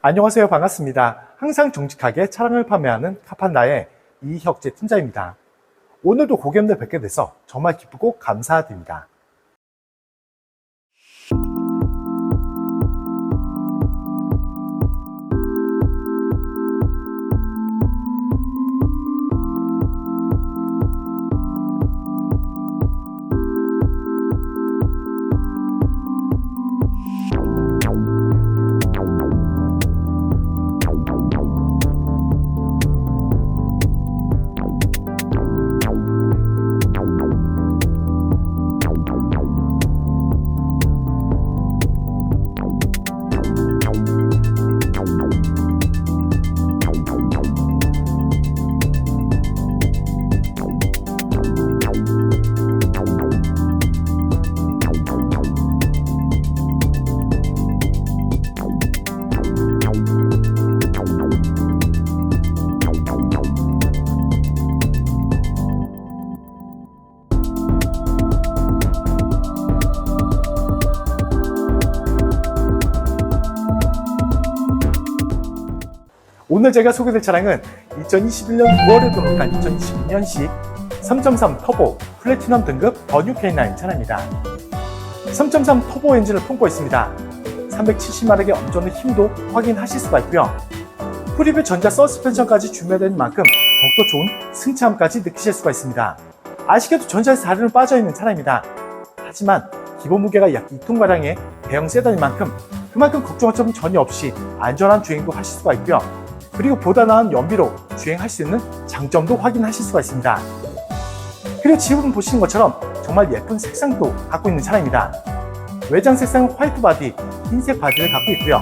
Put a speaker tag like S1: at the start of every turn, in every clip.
S1: 안녕하세요. 반갑습니다. 항상 정직하게 차량을 판매하는 카판다의 이혁재 팀장입니다. 오늘도 고객님들 뵙게 돼서 정말 기쁘고 감사드립니다. 오늘 제가 소개될 차량은 2021년 9월에 도입한 2022년식 3.3 터보 플래티넘 등급 더뉴 K9 차량입니다. 3.3 터보 엔진을 품고 있습니다. 370마력의 엄청난 힘도 확인하실 수가 있고요. 프리뷰 전자 서스펜션까지 준비된 만큼 더욱더 좋은 승차감까지 느끼실 수가 있습니다. 아쉽게도 전자에서 다리는 빠져있는 차량입니다. 하지만 기본 무게가 약 2톤가량의 대형 세단인 만큼 그만큼 걱정할 점은 전혀 없이 안전한 주행도 하실 수가 있고요. 그리고 보다 나은 연비로 주행할 수 있는 장점도 확인하실 수가 있습니다. 그리고 지금 보시는 것처럼 정말 예쁜 색상도 갖고 있는 차량입니다. 외장 색상은 화이트 바디, 흰색 바디를 갖고 있고요.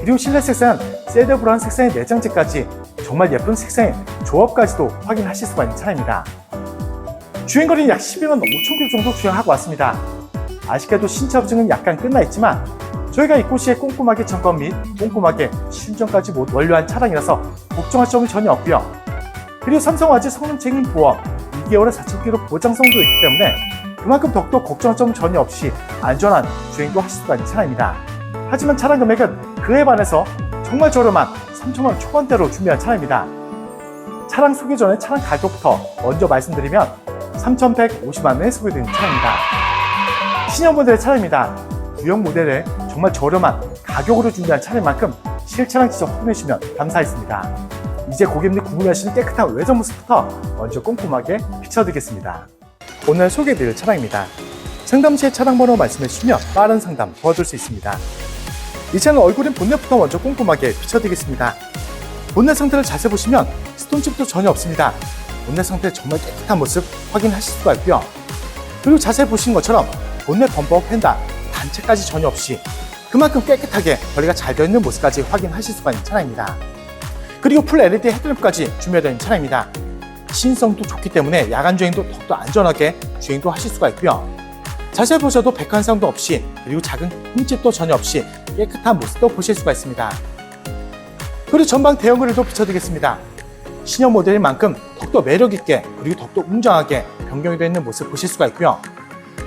S1: 그리고 실내 색상은 세더 브라운 색상의 내장재까지 정말 예쁜 색상의 조합까지도 확인하실 수가 있는 차량입니다. 주행거리는 약 12만 5천 km 정도 주행하고 왔습니다. 아쉽게도 신차 보증은 약간 끝나 있지만 저희가 입고 시에 꼼꼼하게 점검 및 꼼꼼하게 시운전까지 모두 완료한 차량이라서 걱정할 점은 전혀 없고요. 그리고 삼성화재 성능 책임 보험 2개월에 4,000km 보장성도 있기 때문에 그만큼 더욱더 걱정할 점은 전혀 없이 안전한 주행도 하실 수가 있는 차량입니다. 하지만 차량 금액은 그에 반해서 정말 저렴한 3천만 원 초반대로 준비한 차량입니다. 차량 소개 전에 차량 가격부터 먼저 말씀드리면 3,150만 원에 소개되는 차량입니다. 신형 모델의 차량입니다. 구형 모델에 정말 저렴한 가격으로 준비한 차량인 만큼 실차량 직접 확인해주시면 감사하겠습니다. 이제 고객님들 궁금해하시는 깨끗한 외장 모습부터 먼저 꼼꼼하게 비춰드리겠습니다. 오늘 소개해드릴 차량입니다. 상담 시에 차량 번호 말씀해주시면 빠른 상담 도와줄 수 있습니다. 이 차량 얼굴인 본넷부터 먼저 꼼꼼하게 비춰드리겠습니다. 본넷 상태를 자세히 보시면 스톤칩도 전혀 없습니다. 본넷 상태 정말 깨끗한 모습 확인하실 수가 있고요. 그리고 자세히 보시는 것처럼 본넷 범퍼 펜다 단체까지 전혀 없이 그만큼 깨끗하게 관리가 잘 되어 있는 모습까지 확인하실 수가 있는 차량입니다. 그리고 풀 LED 헤드램프까지 준비되어 있는 차량입니다. 시인성도 좋기 때문에 야간 주행도 더욱더 안전하게 주행도 하실 수가 있고요. 자세히 보셔도 백환상도 없이 그리고 작은 흠집도 전혀 없이 깨끗한 모습도 보실 수가 있습니다. 그리고 전방 대형 그릴도 비춰드리겠습니다. 신형 모델인 만큼 더욱더 매력있게 그리고 더욱더 웅장하게 변경이 되어 있는 모습 보실 수가 있고요.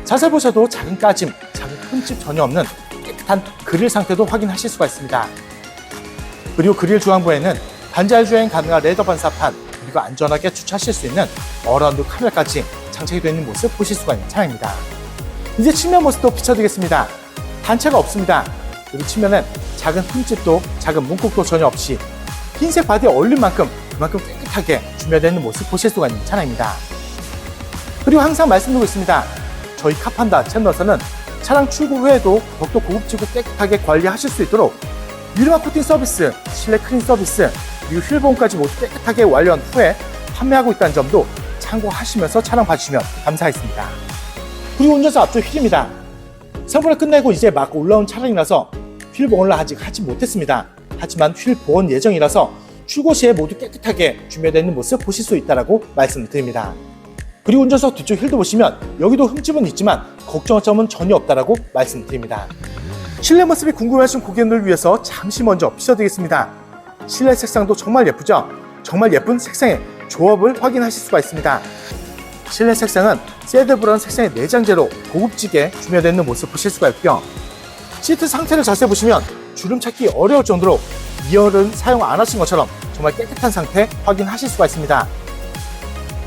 S1: 자세히 보셔도 작은 까짐, 작은 흠집 전혀 없는 깨끗한 그릴 상태도 확인하실 수가 있습니다. 그리고 그릴 중앙부에는 반자율 주행 가능한 레더 반사판, 그리고 안전하게 주차하실 수 있는 어라운드 카메라까지 장착이 되어 있는 모습 보실 수가 있는 차량입니다. 이제 측면 모습도 비춰드리겠습니다. 단체가 없습니다. 그리고 측면은 작은 흠집도 작은 문콕도 전혀 없이 흰색 바디에 어울린 만큼 그만큼 깨끗하게 준비되어 있는 모습 보실 수가 있는 차량입니다. 그리고 항상 말씀드리고 있습니다. 저희 카판다 채널에서는 차량 출고 후에도 더욱더 고급지고 깨끗하게 관리하실 수 있도록 유리막 코팅 서비스, 실내 클린 서비스, 그리고 휠 보험까지 모두 깨끗하게 완료한 후에 판매하고 있다는 점도 참고하시면서 차량 봐주시면 감사하겠습니다. 그리고 운전자 앞쪽 휠입니다. 사고를 끝내고 이제 막 올라온 차량이라서 휠 보험을 아직 하지 못했습니다. 하지만 휠 보험 예정이라서 출고 시에 모두 깨끗하게 준비되어 있는 모습 보실 수 있다고 말씀드립니다. 그리고 운전석 뒤쪽 휠도 보시면 여기도 흠집은 있지만 걱정할 점은 전혀 없다고 말씀드립니다. 실내 모습이 궁금하신 고객님을 위해서 잠시 먼저 비춰드리겠습니다. 실내 색상도 정말 예쁘죠? 정말 예쁜 색상의 조합을 확인하실 수가 있습니다. 실내 색상은 세더 브라운 색상의 내장재로 고급지게 준비되어 있는 모습 보실 수가 있고요. 시트 상태를 자세히 보시면 주름 찾기 어려울 정도로 2열은 사용 안 하신 것처럼 정말 깨끗한 상태 확인하실 수가 있습니다.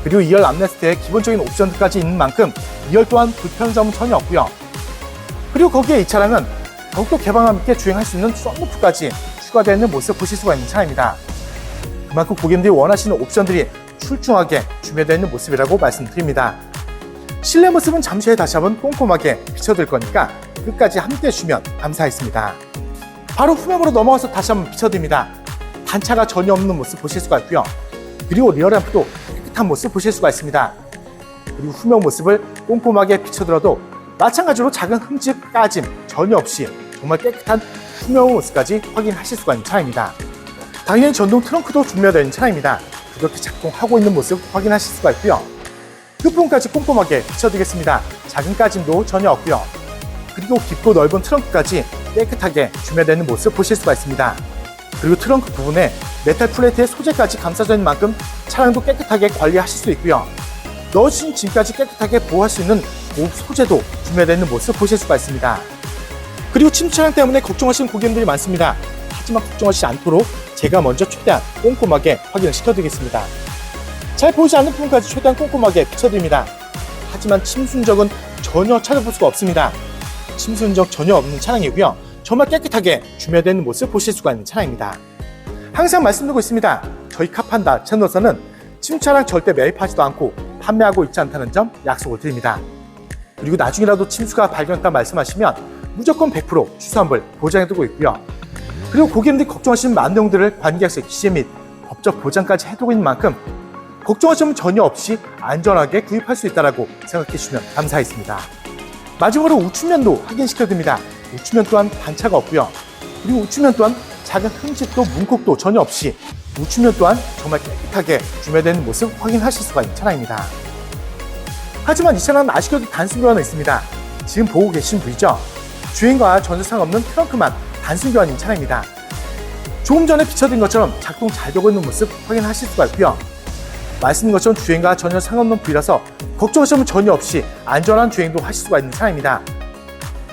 S1: 그리고 2열 암레스트에 기본적인 옵션들까지 있는 만큼 2열 또한 불편한 점은 전혀 없고요. 그리고 거기에 이 차량은 더욱더 개방감 있게 주행할 수 있는 썬루프까지 추가되어 있는 모습을 보실 수가 있는 차량입니다. 그만큼 고객님들이 원하시는 옵션들이 출중하게 준비되어 있는 모습이라고 말씀드립니다. 실내 모습은 잠시 후에 다시 한번 꼼꼼하게 비춰드릴 거니까 끝까지 함께 해주시면 감사하겠습니다. 바로 후면으로 넘어가서 다시 한번 비춰드립니다. 단차가 전혀 없는 모습 보실 수가 있고요. 그리고 리어램프도 깨끗한 모습 보실 수가 있습니다. 그리고 후면 모습을 꼼꼼하게 비춰들어도 마찬가지로 작은 흠집, 까짐 전혀 없이 정말 깨끗한 후면 모습까지 확인하실 수가 있는 차량입니다. 당연히 전동 트렁크도 준비되어 있는 차량입니다. 그렇게 작동하고 있는 모습 확인하실 수가 있고요. 끝부분까지 꼼꼼하게 비춰드리겠습니다. 작은 까짐도 전혀 없고요. 그리고 깊고 넓은 트렁크까지 깨끗하게 준비되어 있는 모습 보실 수가 있습니다. 그리고 트렁크 부분에 메탈 플레이트의 소재까지 감싸져 있는 만큼 차량도 깨끗하게 관리하실 수 있고요. 넣어주신 짐까지 깨끗하게 보호할 수 있는 고급 소재도 준비되어 있는 모습 보실 수가 있습니다. 그리고 침수 차량 때문에 걱정하시는 고객님들이 많습니다. 하지만 걱정하시지 않도록 제가 먼저 최대한 꼼꼼하게 확인을 시켜드리겠습니다. 잘 보이지 않는 부분까지 최대한 꼼꼼하게 비춰드립니다. 하지만 침수 흔적은 전혀 찾아볼 수가 없습니다. 침수 흔적 전혀 없는 차량이고요. 정말 깨끗하게 준비되어 있는 모습 보실 수가 있는 차량입니다. 항상 말씀드리고 있습니다. 저희 카판다 채널에서는 침수 차량 절대 매입하지도 않고 판매하고 있지 않다는 점 약속을 드립니다. 그리고 나중이라도 침수가 발견했다 말씀하시면 무조건 100% 취소환불 보장해두고 있고요. 그리고 고객님들이 걱정하시는 많은 내용들을 관계약서 기재 및 법적 보장까지 해두고 있는 만큼 걱정하시면 전혀 없이 안전하게 구입할 수 있다고 생각해 주시면 감사하겠습니다. 마지막으로 우측면도 확인시켜드립니다. 우측면 또한 단차가 없고요. 그리고 우측면 또한 작은 흠집도 문콕도 전혀 없이 우측면 또한 정말 깨끗하게 준비되는 모습 확인하실 수가 있는 차량입니다. 하지만 이 차량은 아쉽게도 단순 교환은 있습니다. 지금 보고 계신 부위죠? 주행과 전혀 상관없는 트렁크만 단순 교환인 차량입니다. 조금 전에 비춰드린 것처럼 작동 잘 되고 있는 모습 확인하실 수가 있고요. 말씀드린 것처럼 주행과 전혀 상관없는 부위라서 걱정하시면 전혀 없이 안전한 주행도 하실 수가 있는 차량입니다.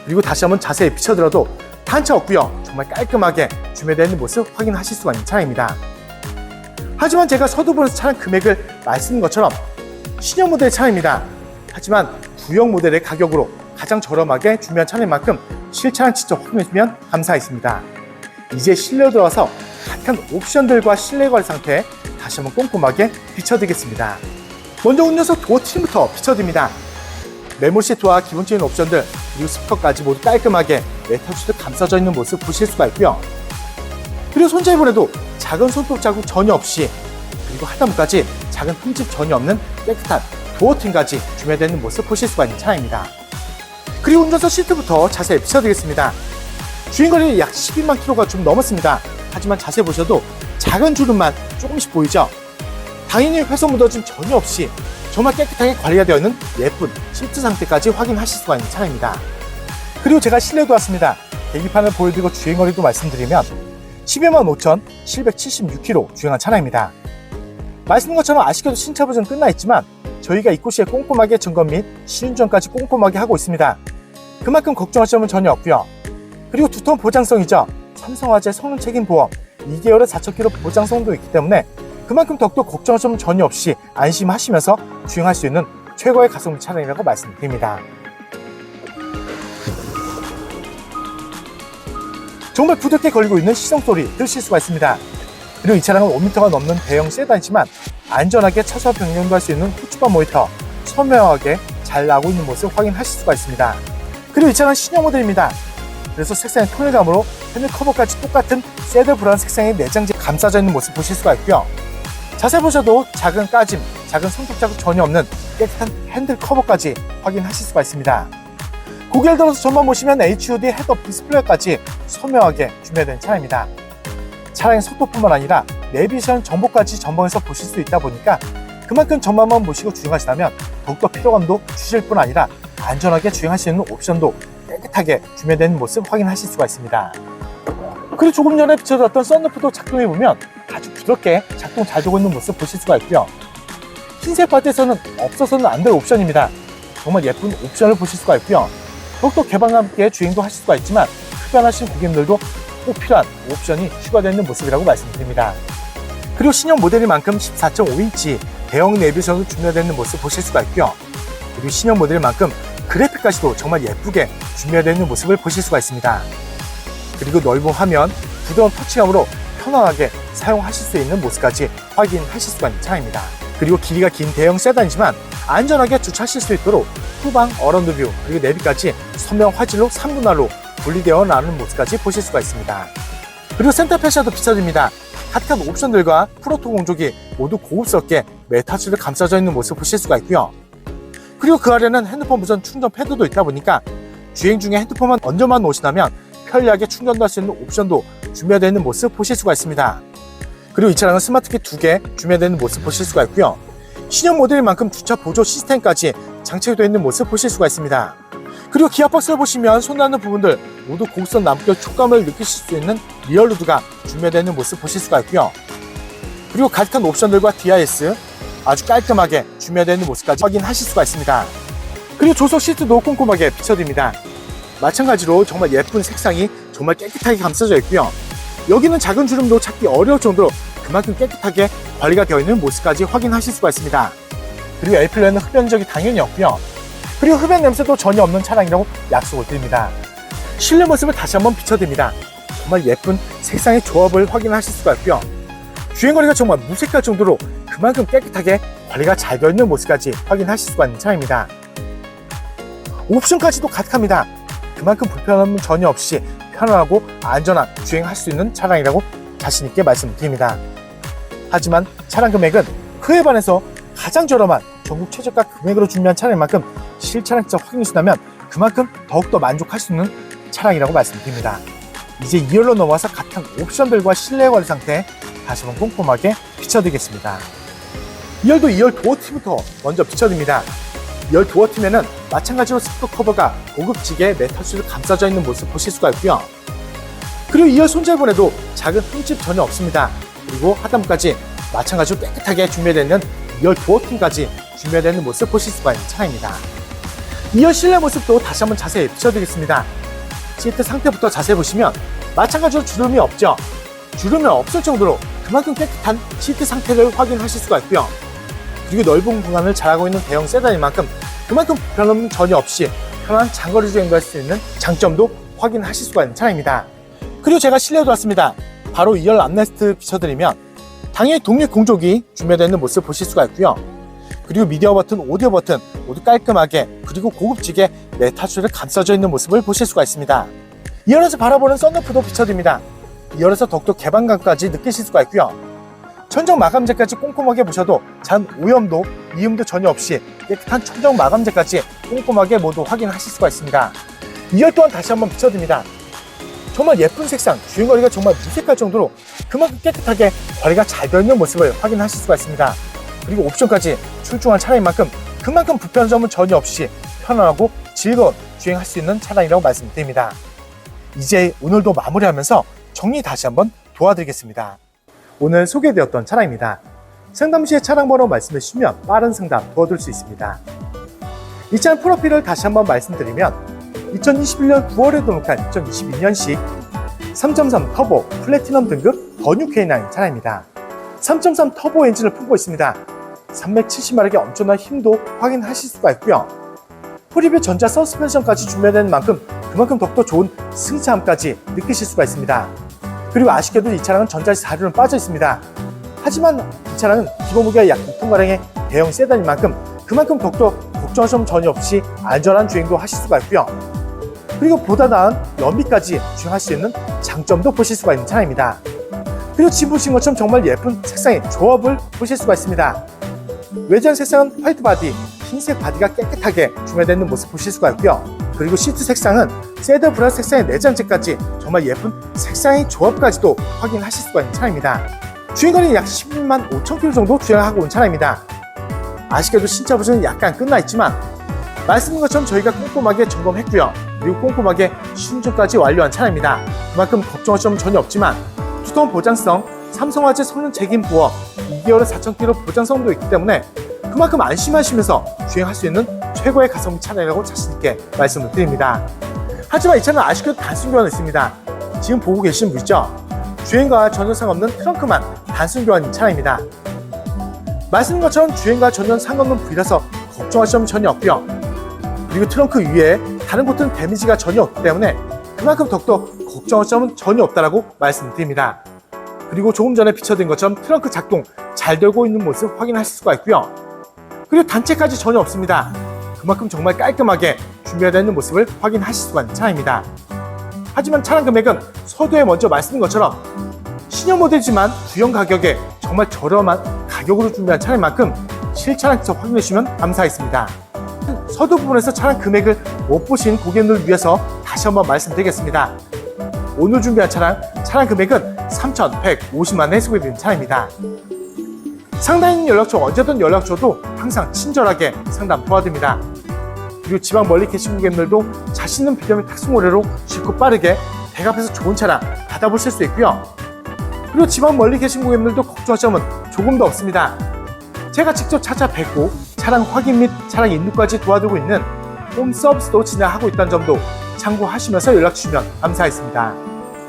S1: 그리고 다시 한번 자세히 비춰들어도 단차 없고요. 정말 깔끔하게 준비되어 있는 모습 확인하실 수가 있는 차량입니다. 하지만 제가 서두번에서 차량 금액을 말씀드린 것처럼 신형 모델 차량입니다. 하지만 구형 모델의 가격으로 가장 저렴하게 준비한 차량인 만큼 실차량 직접 확인해주면 감사하겠습니다. 이제 실내로 들어와서 각한 옵션들과 실내 관리 상태 다시 한번 꼼꼼하게 비춰드리겠습니다. 먼저 운전석 도어 트림부터 비춰드립니다. 메모리 시트와 기본적인 옵션들 그리고 스피커까지 모두 깔끔하게 메탈 시트 감싸져 있는 모습 보실 수가 있고요. 그리고 손잡이본에도 작은 손톱 자국 전혀 없이 그리고 하단부까지 작은 흠집 전혀 없는 깨끗한 도어 트림까지 준비되어 있는 모습 보실 수가 있는 차량입니다. 그리고 운전석 시트부터 자세히 비춰드리겠습니다. 주행거리 약 12만 킬로가 좀 넘었습니다. 하지만 자세히 보셔도 작은 주름만 조금씩 보이죠? 당연히 훼손 묻어짐 전혀 없이 정말 깨끗하게 관리가 되어 있는 예쁜 시트 상태까지 확인하실 수가 있는 차량입니다. 그리고 제가 실내도 왔습니다. 계기판을 보여드리고 주행거리도 말씀드리면 12만 5,776km 주행한 차량입니다. 말씀드린 것처럼 아쉽게도 신차 보증은 끝나 있지만 저희가 입고 시에 꼼꼼하게 점검 및 시운전까지 꼼꼼하게 하고 있습니다. 그만큼 걱정하실 점은 전혀 없고요. 그리고 두터운 보장성이죠. 삼성화재 성능 책임 보험 2개월의 4,000km 보장성도 있기 때문에 그만큼 더욱더 걱정하실 점은 전혀 없이 안심하시면서 주행할 수 있는 최고의 가성비 차량이라고 말씀드립니다. 정말 부드럽게 걸리고 있는 시동 소리 들으실 수가 있습니다. 그리고 이 차량은 5m가 넘는 대형 세단이지만 안전하게 차선 변경도 할 수 있는 후추바 모니터 선명하게 잘 나오고 있는 모습 확인하실 수가 있습니다. 그리고 이 차량은 신형 모델입니다. 그래서 색상의 통일감으로 핸들 커버까지 똑같은 새드 브라운 색상의 내장재 감싸져 있는 모습 보실 수가 있고요. 자세히 보셔도 작은 까짐, 작은 손톱 자국 전혀 없는 깨끗한 핸들 커버까지 확인하실 수가 있습니다. 고개를 들어서 전만 보시면 HUD 헤드업 디스플레이까지 선명하게 준비된 차량입니다. 차량의 속도뿐만 아니라 내비게이션 정보까지 전방에서 보실 수 있다 보니까 그만큼 전만만 보시고 주행하시다면 더욱더 피로감도 주실 뿐 아니라 안전하게 주행할 수 있는 옵션도 깨끗하게 준비된 모습 확인하실 수가 있습니다. 그리고 조금 전에 비춰드렸던 썬루프도 작동해보면 아주 부드럽게 작동 잘 되고 있는 모습 보실 수가 있고요. 흰색 바디에서는 없어서는 안 될 옵션입니다. 정말 예쁜 옵션을 보실 수가 있고요. 더욱더 개방감 있게 주행도 하실 수가 있지만 흡연하신 고객님들도 꼭 필요한 옵션이 추가되어 있는 모습이라고 말씀드립니다. 그리고 신형 모델인 만큼 14.5인치 대형 내비전으로 준비되어 있는 모습 보실 수가 있고요. 그리고 신형 모델인 만큼 그래픽까지도 정말 예쁘게 준비되어 있는 모습을 보실 수가 있습니다. 그리고 넓은 화면, 부드러운 터치감으로 편안하게 사용하실 수 있는 모습까지 확인하실 수가 있는 차량입니다. 그리고 길이가 긴 대형 세단이지만 안전하게 주차하실 수 있도록 후방 어라운드 뷰 그리고 내비까지 선명 화질로 3분할로 분리되어 나오는 모습까지 보실 수가 있습니다. 그리고 센터 패셔도 비춰집니다. 핫한 옵션들과 프로토 공조기 모두 고급스럽게 메탈줄을 감싸져 있는 모습 보실 수가 있고요. 그리고 그 아래는 핸드폰 무선 충전 패드도 있다 보니까 주행 중에 핸드폰만 얹어만 놓으시다면 편리하게 충전도 할 수 있는 옵션도 준비되어 있는 모습 보실 수가 있습니다. 그리고 이 차량은 스마트키 2개 준비되어 있는 모습 보실 수가 있고요. 신형 모델인 만큼 주차 보조 시스템까지 장착되어 있는 모습 보실 수가 있습니다. 그리고 기아 박스를 보시면 손닿는 부분들 모두 고급스러운 남격 촉감을 느끼실 수 있는 리얼루드가 준비되어 있는 모습 보실 수가 있고요. 그리고 가득한 옵션들과 DIS 아주 깔끔하게 준비되어 있는 모습까지 확인하실 수가 있습니다. 그리고 조석 시트도 꼼꼼하게 비춰드립니다. 마찬가지로 정말 예쁜 색상이 정말 깨끗하게 감싸져 있고요. 여기는 작은 주름도 찾기 어려울 정도로 그만큼 깨끗하게 관리가 되어 있는 모습까지 확인하실 수가 있습니다. 그리고 A필러에는 흡연 적이 당연히 없고요. 그리고 흡연 냄새도 전혀 없는 차량이라고 약속을 드립니다. 실내 모습을 다시 한번 비춰드립니다. 정말 예쁜 색상의 조합을 확인하실 수가 있고요. 주행거리가 정말 무색할 정도로 그만큼 깨끗하게 관리가 잘 되어 있는 모습까지 확인하실 수가 있는 차량입니다. 옵션까지도 가득합니다. 그만큼 불편함은 전혀 없이 편안하고 안전한 주행할 수 있는 차량이라고 자신있게 말씀드립니다. 하지만 차량 금액은 그에 반해서 가장 저렴한 전국 최저가 금액으로 준비한 차량인 만큼 실차량적 확인이시다면 그만큼 더욱더 만족할 수 있는 차량이라고 말씀드립니다. 이제 2열로 넘어와서 같은 옵션들과 실내 관리 상태 다시 한번 꼼꼼하게 비춰드리겠습니다. 2열도 2열 도어팀부터 먼저 비춰드립니다. 2열 도어팀에는 마찬가지로 스피커 커버가 고급지게 메탈줄을 감싸져 있는 모습 보실 수가 있고요. 그리고 2열 손잡이본에도 작은 흠집 전혀 없습니다. 그리고 하단부까지 마찬가지로 깨끗하게 준비되어 있는 2열 도어팀까지 준비되어 있는 모습 보실 수가 있는 차량입니다. 2열 실내 모습도 다시 한번 자세히 비춰드리겠습니다. 시트 상태부터 자세히 보시면 마찬가지로 주름이 없죠. 주름이 없을 정도로 그만큼 깨끗한 시트 상태를 확인하실 수가 있고요. 그리고 넓은 공간을 잘하고 있는 대형 세단인 만큼 그만큼 불편함은 전혀 없이 편한 장거리 주행도 할 수 있는 장점도 확인하실 수가 있는 차량입니다. 그리고 제가 실내로 들어왔습니다. 바로 2열 암레스트 비춰드리면 당연히 독립 공조기 준비되어 있는 모습 보실 수가 있고요. 그리고 미디어 버튼, 오디오 버튼 모두 깔끔하게 그리고 고급지게 메탈줄을 감싸져 있는 모습을 보실 수가 있습니다. 2열에서 바라보는 썬루프도 비춰드립니다. 2열에서 더욱더 개방감까지 느끼실 수가 있고요. 천정 마감재까지 꼼꼼하게 보셔도 잔 오염도, 미음도 전혀 없이 깨끗한 천정 마감재까지 꼼꼼하게 모두 확인하실 수가 있습니다. 2열 또한 다시 한번 비춰드립니다. 정말 예쁜 색상, 주행거리가 정말 무색할 정도로 그만큼 깨끗하게 관리가 잘 되어 있는 모습을 확인하실 수가 있습니다. 그리고 옵션까지 출중한 차량인 만큼 그만큼 불편점은 전혀 없이 편안하고 즐거운 주행할 수 있는 차량이라고 말씀드립니다. 이제 오늘도 마무리하면서 정리 다시 한번 도와드리겠습니다. 오늘 소개되었던 차량입니다. 상담 시에 차량 번호 말씀해 주시면 빠른 상담 도와드릴 수 있습니다. 이 차량 프로필을 다시 한번 말씀드리면 2021년 9월에 등록한 2022년식 3.3 터보 플래티넘 등급 버뉴 K9 차량입니다. 3.3 터보 엔진을 품고 있습니다. 370마력의 엄청난 힘도 확인하실 수가 있고요. 프리뷰 전자 서스펜션까지 준비된 만큼 그만큼 더욱더 좋은 승차함까지 느끼실 수가 있습니다. 그리고 아쉽게도 이 차량은 전자식 4륜은 빠져 있습니다. 하지만 이 차량은 기본 무게가 약 2톤가량의 대형 세단인 만큼 그만큼 더욱더 걱정하시면 전혀 없이 안전한 주행도 하실 수가 있고요. 그리고 보다 나은 연비까지 주행할 수 있는 장점도 보실 수가 있는 차량입니다. 그리고 지금 보신 것처럼 정말 예쁜 색상의 조합을 보실 수가 있습니다. 외장 색상은 화이트 바디, 흰색 바디가 깨끗하게 준비되어 있는 모습 보실 수가 있고요. 그리고 시트 색상은 세더 브라운 색상의 내장재까지 정말 예쁜 색상의 조합까지도 확인하실 수가 있는 차량입니다. 주행거리는 약 10만 5천 킬로 정도 주행하고 온 차량입니다. 아쉽게도 신차 보수는 약간 끝나 있지만 말씀드린 것처럼 저희가 꼼꼼하게 점검했고요. 그리고 꼼꼼하게 신중까지 완료한 차량입니다. 그만큼 걱정할 점은 전혀 없지만 두터운 보장성, 삼성화재 성능 책임 보험, 2개월에 4,000km 보장성도 있기 때문에 그만큼 안심하시면서 주행할 수 있는 최고의 가성비 차량이라고 자신있게 말씀을 드립니다. 하지만 이 차는 아쉽게도 단순 교환이 있습니다. 지금 보고 계신 보이죠? 주행과 전혀 상관없는 트렁크만 단순 교환인 차량입니다. 말씀드린 것처럼 주행과 전혀 상관없는 부위라서 걱정하실 점은 전혀 없고요. 그리고 트렁크 위에 다른 곳은 데미지가 전혀 없기 때문에 그만큼 더욱더 걱정할 점은 전혀 없다라고 말씀드립니다. 그리고 조금 전에 비춰드린 것처럼 트렁크 작동 잘 되고 있는 모습 확인하실 수가 있고요. 그리고 단체까지 전혀 없습니다. 그만큼 정말 깔끔하게 준비되어 있는 모습을 확인하실 수가 있는 차량입니다. 하지만 차량 금액은 서두에 먼저 말씀드린 것처럼 신형 모델이지만 구형 가격에 정말 저렴한 가격으로 준비한 차량인 만큼 실차량 직접 확인해 주시면 감사하겠습니다. 서두 부분에서 차량 금액을 못 보신 고객님들 위해서 다시 한번 말씀드리겠습니다. 오늘 준비한 차량 금액은 3,150만 원에 소개드린 차량입니다. 상단에 있는 연락처 언제든 연락 줘도 항상 친절하게 상담 도와드립니다. 그리고 지방 멀리 계신 고객님들도 자신 있는 비대면 탁송거래로 쉽고 빠르게 댁 앞에서 좋은 차량 받아보실 수 있고요. 그리고 지방 멀리 계신 고객님들도 걱정할 점은 조금 더 없습니다. 제가 직접 찾아뵙고 차량 확인 및 차량 인도까지 도와드리고 있는 홈 서비스도 진행하고 있다는 점도 참고하시면서 연락 주시면 감사하겠습니다.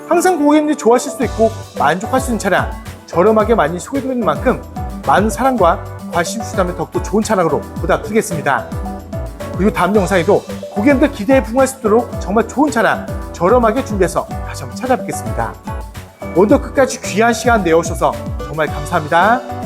S1: 항상 고객님들이 좋아하실 수 있고 만족할 수 있는 차량 저렴하게 많이 소개해드리고 있는 만큼 많은 사랑과 관심 주시다면 더욱더 좋은 차량으로 보답드리겠습니다. 그리고 다음 영상에도 고객님들 기대에 부응할 수 있도록 정말 좋은 차량 저렴하게 준비해서 다시 한번 찾아뵙겠습니다. 오늘도 끝까지 귀한 시간 내어주셔서 정말 감사합니다.